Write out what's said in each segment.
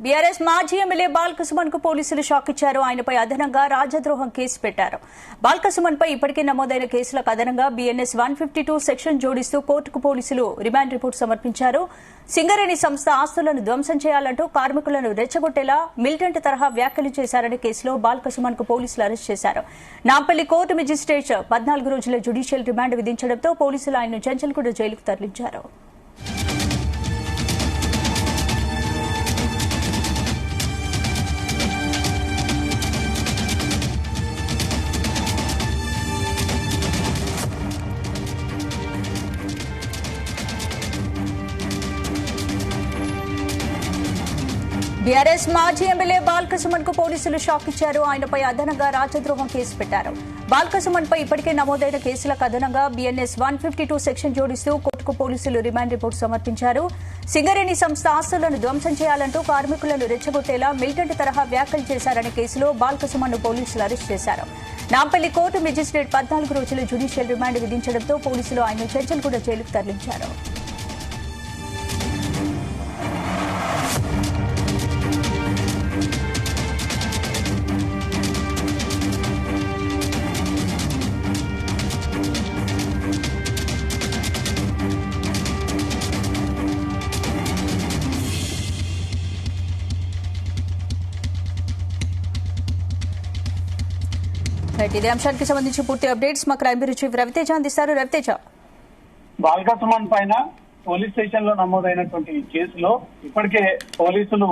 BRS మాజీ MLA Balka Suman కు పోలీసులు షాక్ ఇచ్చారు. ఆయనపై అదనంగా రాజద్రోహం కేసు పెట్టారు. బాల్కసుమన్ పై ఇప్పటికే నమోదైన కేసులకు అదనంగా BNS 152 సెక్షన్ జోడిస్తూ కోర్టుకు పోలీసులు రిమాండ్ రిపోర్ట్ సమర్పించారు. సింగరేణి సంస్థ ఆస్తులను ధ్వంసం చేయాలంటూ కార్మికులను రెచ్చగొట్టేలా మిలిటెంట్ తరహా వ్యాఖ్యలు చేశారనే కేసులో బాల్కసుమన్ కు పోలీసులు అరెస్ట్ చేశారు. నాంపల్లి కోర్టు మెజిస్ట్రేట్ 14 రోజుల జ్యుడిషియల్ రిమాండ్ విధించడంతో పోలీసులు ఆయన్ను చెంచల్గూడ జైలుకు తరలించారు. బీఆర్ఎస్ మాజీ ఎమ్మెల్యే బాల్కసుమన్ కు పోలీసులు షాక్ ఇచ్చారు. ఆయనపై అదనంగా రాజద్రోహం కేసు పెట్టారు. బాల్కసుమన్ పై ఇప్పటికే నమోదైన కేసులకు అదనంగా BNS 152 సెక్షన్ జోడిస్తూ కోర్టుకు పోలీసులు రిమాండ్ రిపోర్ట్ సమర్పించారు. సింగరేణి సంస్థ ఆస్తులను ధ్వంసం చేయాలంటూ కార్మికులను రెచ్చగొట్టేలా మిలిటెంట్ తరహా వ్యాఖ్యలు చేశారనే కేసులో బాల్కసుమన్ ను పోలీసులు అరెస్ట్ చేశారు. నాంపల్లి కోర్టు మెజిస్ట్రేట్ 14 రోజుల జ్యుడిషియల్ రిమాండ్ విధించడంతో పోలీసులు ఆయన్ను చెంచల్గూడ జైలుకు తరలించారు. ఇదే అంశానికి సంబంధించి పూర్తి అప్డేట్స్ మా క్రైమ్ బ్యూరో చీఫ్ రవితేజ అందిస్తారు. రవితేజ, బాల్కసుమన్ పైన పోలీస్ స్టేషన్ లో నమోదైనటువంటి కేసులో ఇప్పటికే పోలీసులు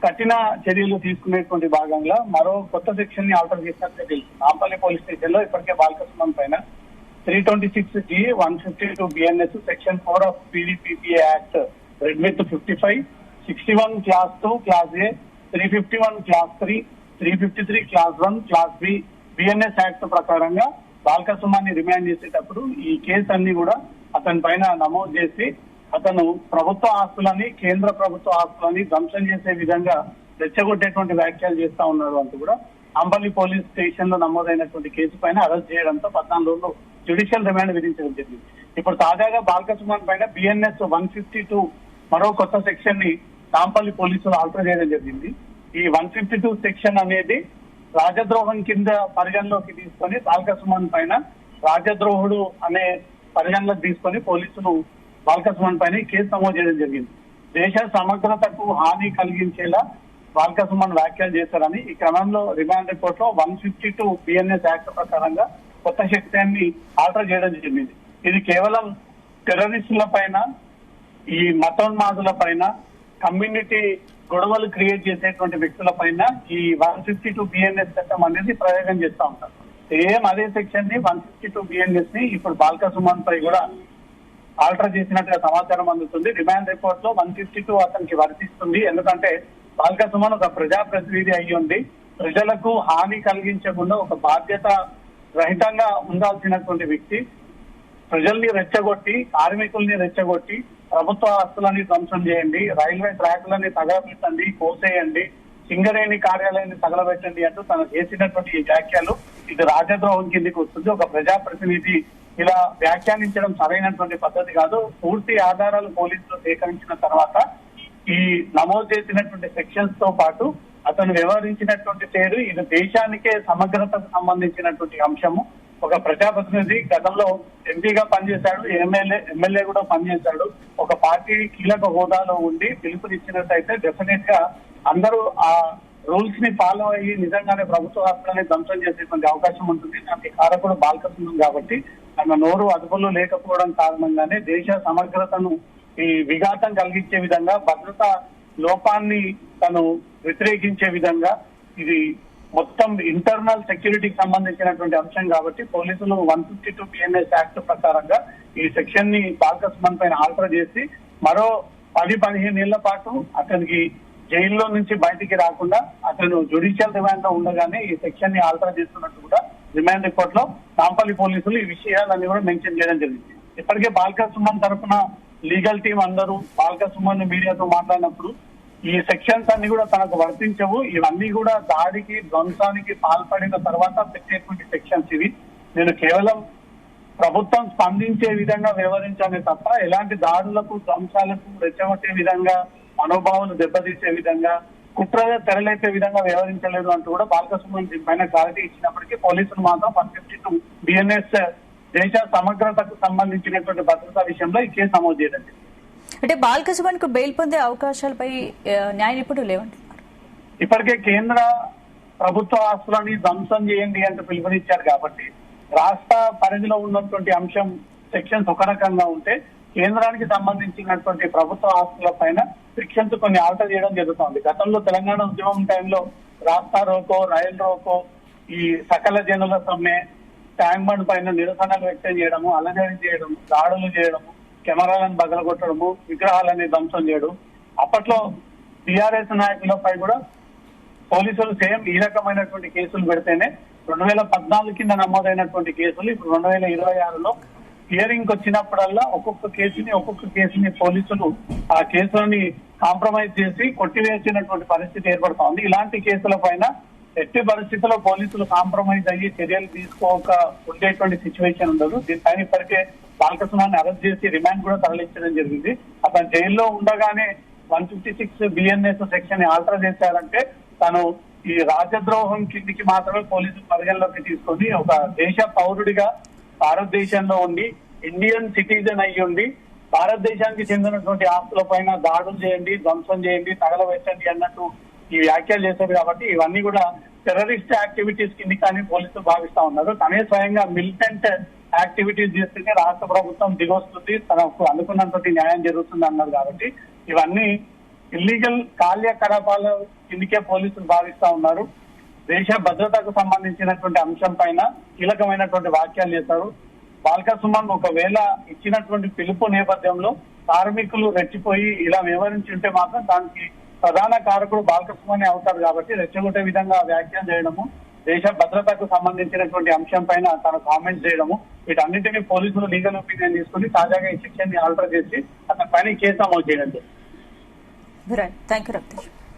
కఠిన చర్యలు తీసుకునేటువంటి భాగంగా మరో కొత్త సెక్షన్ ని ఆల్టర్ చేసినట్టు తెలుసు. నాంపల్లి పోలీస్ స్టేషన్ లో ఇప్పటికే బాల్కసుమన్ పైన 326G 152 BNS section 4 of PDPPA act red with 55, 61 class 2 class A, 351 class 3, 353 class 1 class B BNS act ప్రకారంగా బాల్కసుమన్ ని రిమాండ్ చేసేటప్పుడు ఈ కేసు అన్ని కూడా అతని పైన నమోదు చేసి అతను ప్రభుత్వ ఆస్తులని, కేంద్ర ప్రభుత్వ ఆస్తులని ధ్వంసం చేసే విధంగా రెచ్చగొట్టేటువంటి వ్యాఖ్యలు చేస్తా ఉన్నారు అంటూ కూడా అంబలి పోలీస్ స్టేషన్ లో నమోదైనటువంటి కేసు పైన అరెస్ట్ చేయడంతో 14 రోజులు జ్యుడిషియల్ రిమాండ్ విధించడం జరిగింది. ఇప్పుడు తాజాగా బాల్కసుమన్ పైన BNS 152 మరో కొత్త సెక్షన్ ని నాంపల్లి పోలీసులు ఆల్టర్ చేయడం జరిగింది. ఈ 152 సెక్షన్ అనేది రాజద్రోహం కింద పరిగణలోకి తీసుకొని బాల్కసుమన్ పైన రాజద్రోహుడు అనే పరిగణలోకి తీసుకొని పోలీసులు బాల్కసుమన్ పైన కేసు నమోదు చేయడం జరిగింది. దేశ సమగ్రతకు హాని కలిగించేలా బాల్కసుమన్ వ్యాఖ్యలు చేశారని ఈ క్రమంలో రిమాండ్ రిపోర్ట్ లో 152 BNS యాక్ట్ ప్రకారంగా కొత్త సెక్షన్ని ఆల్టర్ చేయడం జరిగింది. ఇది కేవలం టెర్రరిస్టుల పైన, ఈ మతోన్మాదుల పైన, కమ్యూనిటీ గొడవలు క్రియేట్ చేసేటువంటి వ్యక్తుల పైన ఈ 152 BNS చట్టం అనేది ప్రయోగం చేస్తూ ఉంటారు. సేమ్ అదే సెక్షన్ ని 152 BNS ని ఇప్పుడు బాల్కసుమన్ పై కూడా ఆల్టర్ చేసినట్టుగా సమాచారం అందుతుంది. రిమాండ్ రిపోర్ట్ లో 152 అతనికి వర్తిస్తుంది. ఎందుకంటే బాల్కసుమన్ ఒక ప్రజాప్రతినిధి అయ్యి ఉంది. ప్రజలకు హాని కలిగించకుండా ఒక బాధ్యత రహితంగా ఉండాల్సినటువంటి వ్యక్తి ప్రజల్ని రెచ్చగొట్టి, కార్మికుల్ని రెచ్చగొట్టి ప్రభుత్వ ఆస్తులని ధ్వంసం చేయండి, రైల్వే ట్రాక్లని తగలబెట్టండి, కోసేయండి, సింగరేణి కార్యాలయాన్ని తగలబెట్టండి అంటూ తను చేసినటువంటి ఈ వ్యాఖ్యలు ఇది రాజద్రోహం కిందికి వస్తుంది. ఒక ప్రజాప్రతినిధి ఇలా వ్యాఖ్యానించడం సరైనటువంటి పద్ధతి కాదు. పూర్తి ఆధారాలు పోలీసులు సేకరించిన తర్వాత ఈ నమోదు చేసినటువంటి సెక్షన్స్ తో పాటు అతను వ్యవహరించినటువంటి తీరు ఇది దేశానికే సమగ్రతకు సంబంధించినటువంటి అంశము. ఒక ప్రజాప్రతినిధి గతంలో ఎంపీగా పనిచేశాడు, ఎమ్మెల్యే కూడా పనిచేశాడు. ఒక పార్టీ కీలక హోదాలో ఉండి పిలుపునిచ్చినట్టయితే డెఫినెట్ గా అందరూ ఆ రూల్స్ ని ఫాలో అయ్యి నిజంగానే ప్రభుత్వ ఆస్తులని ధ్వంసం చేసేటువంటి అవకాశం ఉంటుంది. దానికి కారకుడు బాల్కసుమన్ కాబట్టి తన నోరు అదుపులో లేకపోవడం కారణంగానే దేశ సమగ్రతను ఈ విఘాతం కలిగించే విధంగా, భద్రతా లోపాన్ని తను వ్యతిరేకించే విధంగా ఇది మొత్తం ఇంటర్నల్ సెక్యూరిటీకి సంబంధించినటువంటి అంశం కాబట్టి పోలీసులు 152 BNS యాక్ట్ ప్రకారంగా ఈ సెక్షన్ ని బాల్కసుమన్ పైన ఆల్టర్ చేసి మరో 10-15 ఏళ్ల పాటు అతనికి జైల్లో నుంచి బయటికి రాకుండా అతను జ్యుడిషియల్ రిమాండ్ లో ఉండగానే ఈ సెక్షన్ ని ఆల్టర్ చేస్తున్నట్టు కూడా రిమాండ్ రిపోర్ట్ లో నాంపల్లి పోలీసులు ఈ విషయాలన్నీ కూడా మెన్షన్ చేయడం జరిగింది. ఇప్పటికే బాల్కసుమన్ తరఫున లీగల్ టీం అందరూ బాల్కసుమన్ మీడియాతో మాట్లాడినప్పుడు ఈ సెక్షన్స్ అన్ని కూడా తనకు వర్తించవు, ఇవన్నీ కూడా దాడికి, ధ్వంసానికి పాల్పడిన తర్వాత పెట్టేటువంటి సెక్షన్స్ ఇవి. నేను కేవలం ప్రభుత్వం స్పందించే విధంగా వ్యవహరించాలి తప్ప ఎలాంటి దాడులకు, ధ్వంసాలకు రెచ్చగొట్టే విధంగా, మనోభావాలు దెబ్బతీసే విధంగా, కుట్ర తెరలేపే విధంగా వ్యవహరించలేదు అంటూ కూడా బాలకసుమన్ పైన క్లారిటీ ఇచ్చినప్పటికీ పోలీసులు మాత్రం 152 బిఎన్ఎస్ దేశ సమగ్రతకు సంబంధించినటువంటి భద్రతా విషయంలో ఈ కేసు నమోదు చేయడం. అంటే బాలకసుమన్ కు బెయిల్ పొందే అవకాశాలపై న్యాయ నిపుణులు లేవంటున్నారు. ఇప్పటికే కేంద్ర ప్రభుత్వ ఆస్తులని ధ్వంసం చేయండి అంటూ పిలుపునిచ్చారు కాబట్టి రాష్ట్ర పరిధిలో ఉన్నటువంటి అంశం సెక్షన్స్ ఒక రకంగా ఉంటే కేంద్రానికి సంబంధించినటువంటి ప్రభుత్వ ఆస్తుల పైన సెక్షన్స్ కొన్ని ఆల్టర్ చేయడం జరుగుతోంది. గతంలో తెలంగాణ ఉద్యమం టైంలో రాస్తా రోకో, రైల్ రోకో, ఈ సకల జనుల సమ్మె, ట్యాంక్ బండ్ పైన నిరసనలు వ్యక్తం చేయడము, అలజడి చేయడం, దాడులు చేయడము, కెమెరాలను బగలగొట్టడము, విగ్రహాలని ధ్వంసం చేయడం, అప్పట్లో టీఆర్ఎస్ నాయకులపై కూడా పోలీసులు సేమ్ ఈ రకమైనటువంటి కేసులు పెడితేనే 2014 కింద నమోదైనటువంటి కేసులు ఇప్పుడు 2026లో హియరింగ్ వచ్చినప్పుడల్లా ఒక్కొక్క కేసుని పోలీసులు ఆ కేసులని కాంప్రమైజ్ చేసి కొట్టివేసినటువంటి పరిస్థితి ఏర్పడుతోంది. ఇలాంటి కేసుల పైన ఎట్టి పరిస్థితుల్లో పోలీసులు కాంప్రమైజ్ అయ్యి చర్యలు తీసుకోక ఉండేటువంటి సిచ్యువేషన్ ఉండదు. దీనిపైన ఇప్పటికే బాలకృష్ణాన్ని అరెస్ట్ చేసి రిమాండ్ కూడా తరలించడం జరిగింది. అతను జైల్లో ఉండగానే 156 బిఎన్ఎస్ సెక్షన్ ఆల్టర్ చేశారంటే తను ఈ రాజద్రోహం కిందికి మాత్రమే పోలీసులు పరిగణలోకి తీసుకొని ఒక దేశ పౌరుడిగా భారతదేశంలో ఉండి ఇండియన్ సిటిజన్ అయ్యి ఉండి భారతదేశానికి చెందినటువంటి ఆస్తుల పైన దాడులు చేయండి, ధ్వంసం చేయండి, తగలబెట్టండి అన్నట్టు ఈ వ్యాఖ్యలు చేశారు. కాబట్టి ఇవన్నీ కూడా టెర్రరిస్ట్ యాక్టివిటీస్ కింద కానీ పోలీసులు భావిస్తా ఉన్నారు. తనే స్వయంగా మిలిటెంట్ యాక్టివిటీస్ చేస్తుంటే రాష్ట్ర ప్రభుత్వం దిగొస్తుంది, తనకు అనుకున్నటువంటి న్యాయం జరుగుతుంది అన్నారు. కాబట్టి ఇవన్నీ ఇల్లీగల్ కార్యకలాపాల కిందికే పోలీసులు భావిస్తా ఉన్నారు. దేశ భద్రతకు సంబంధించినటువంటి అంశం పైన కీలకమైనటువంటి వ్యాఖ్యలు చేశారు. బాలకసుమన్ ఒకవేళ ఇచ్చినటువంటి పిలుపు నేపథ్యంలో కార్మికులు రెచ్చిపోయి ఇలా వ్యవహరించి ఉంటే మాత్రం దానికి ప్రధాన కారకుడు బాలకసుమన్ అవుతారు. కాబట్టి రెచ్చగొట్టే విధంగా వ్యాఖ్యలు చేయడము, దేశ భద్రతకు సంబంధించినటువంటి అంశం పైన తన కామెంట్స్ చేయడము, వీటన్నింటినీ పోలీసులు లీగల్ ఒపీనియన్ తీసుకుని తాజాగా ఈ సెక్షన్ ని ఆల్టర్ చేసి అతని పైన కేసు నమోదు చేయడం. Thank you రక్తేష్.